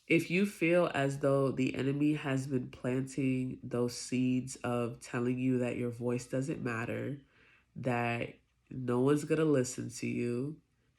If you feel as though the enemy has been planting those seeds of telling you that your voice doesn't matter, that no one's going to listen to you,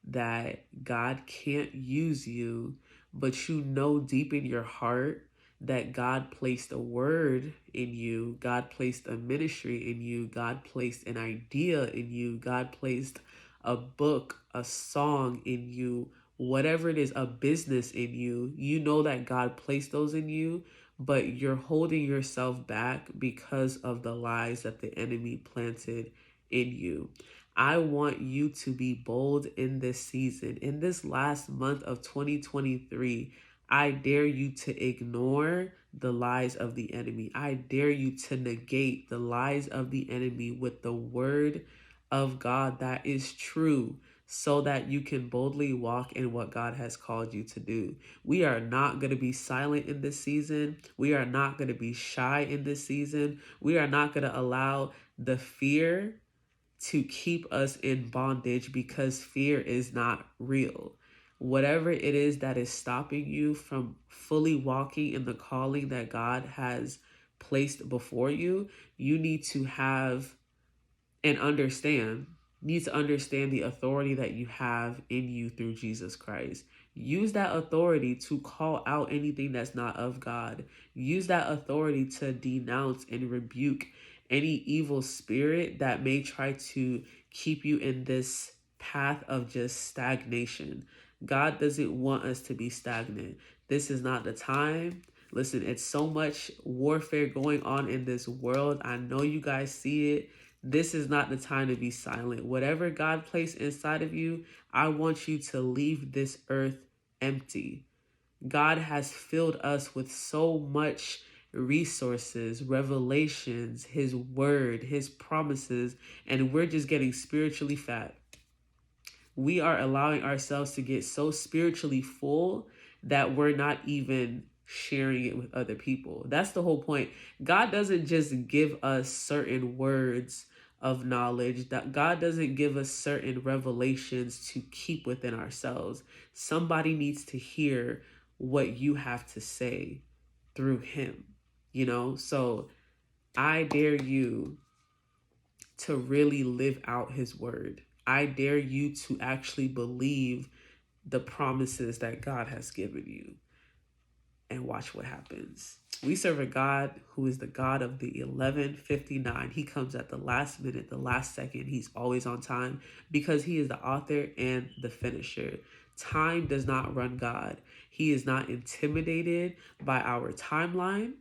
that God can't use you, but you know deep in your heart that God placed a word in you, God placed a ministry in you, God placed an idea in you, God placed a book, a song in you, whatever it is, a business in you, you know that God placed those in you, but you're holding yourself back because of the lies that the enemy planted in you. I want you to be bold in this season. In this last month of 2023, I dare you to ignore the lies of the enemy. I dare you to negate the lies of the enemy with the word of God that is true, so that you can boldly walk in what God has called you to do. We are not going to be silent in this season. We are not going to be shy in this season. We are not going to allow the fear to keep us in bondage, because fear is not real. Whatever it is that is stopping you from fully walking in the calling that God has placed before you, you need to have and understand, need to understand the authority that you have in you through Jesus Christ. Use that authority to call out anything that's not of God. Use that authority to denounce and rebuke any evil spirit that may try to keep you in this path of just stagnation. God doesn't want us to be stagnant. This is not the time. Listen, it's so much warfare going on in this world. I know you guys see it. This is not the time to be silent. Whatever God placed inside of you, I want you to leave this earth empty. God has filled us with so much resources, revelations, His word, His promises, and we're just getting spiritually fat. We are allowing ourselves to get so spiritually full that we're not even sharing it with other people. That's the whole point. God doesn't just give us certain words of knowledge, that God doesn't give us certain revelations to keep within ourselves. Somebody needs to hear what you have to say through Him, So I dare you to really live out His word. I dare you to actually believe the promises that God has given you, and watch what happens. We serve a God who is the God of the 11:59. He comes at the last minute, the last second. He's always on time because He is the author and the finisher. Time does not run God. He is not intimidated by our timeline.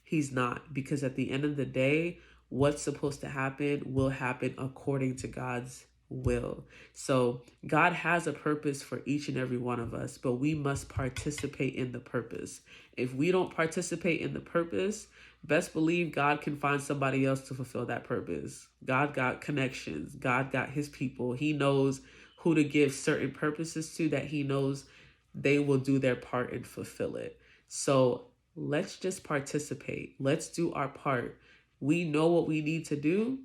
He's not, because at the end of the day, what's supposed to happen will happen according to God's will. So God has a purpose for each and every one of us, but we must participate in the purpose. If we don't participate in the purpose, best believe God can find somebody else to fulfill that purpose. God got connections. God got His people. He knows who to give certain purposes to, that He knows they will do their part and fulfill it. So let's just participate. Let's do our part. We know what we need to do.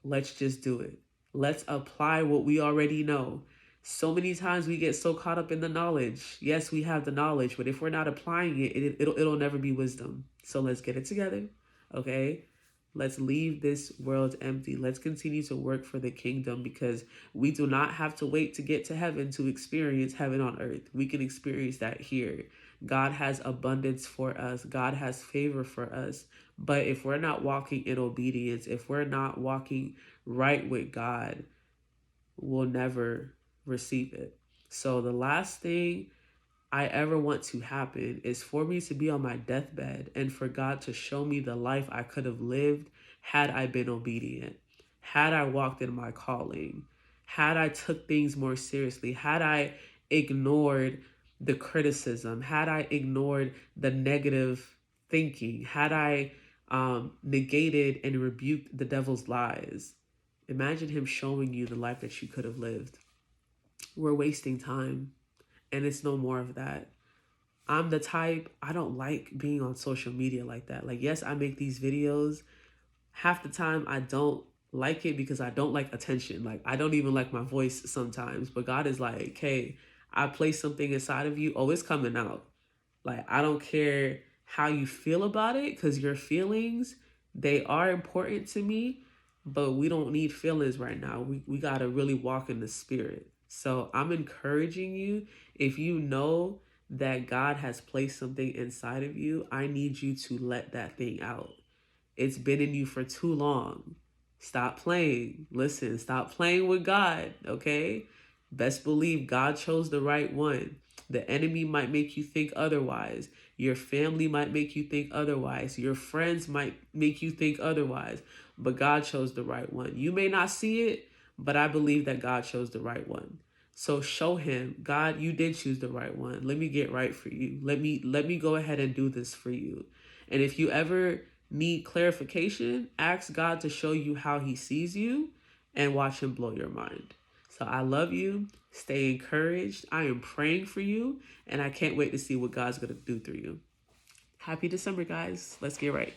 Let's just do it. Let's apply what we already know. So many times we get so caught up in the knowledge. Yes, we have the knowledge, but if we're not applying it, it'll never be wisdom. So let's get it together, okay? Let's leave this world empty. Let's continue to work for the kingdom, because we do not have to wait to get to heaven to experience heaven on earth. We can experience that here. God has abundance for us. God has favor for us. But if we're not walking in obedience, if we're not walking right with God, we'll never receive it. So the last thing I ever want to happen is for me to be on my deathbed and for God to show me the life I could have lived had I been obedient, had I walked in my calling, had I took things more seriously, had I ignored the criticism, had I ignored the negative thinking, had I negated and rebuked the devil's lies. Imagine him showing you the life that you could have lived. We're wasting time, and it's no more of that. I'm the type, I don't like being on social media like that. Like, yes, I make these videos. Half the time I don't like it because I don't like attention. Like, I don't even like my voice sometimes. But God is like, hey, I place something inside of you. Oh, it's coming out. Like, I don't care how you feel about it, because your feelings, they are important to me, but we don't need feelings right now. We got to really walk in the spirit. So I'm encouraging you, if you know that God has placed something inside of you, I need you to let that thing out. It's been in you for too long. Stop playing. Listen, stop playing with God, okay? Best believe God chose the right one. The enemy might make you think otherwise. Your family might make you think otherwise. Your friends might make you think otherwise. But God chose the right one. You may not see it, but I believe that God chose the right one. So show him, God, you did choose the right one. Let me get right for you. Let me go ahead and do this for you. And if you ever need clarification, ask God to show you how he sees you and watch him blow your mind. So I love you. Stay encouraged. I am praying for you, and I can't wait to see what God's going to do through you. Happy December, guys. Let's get right.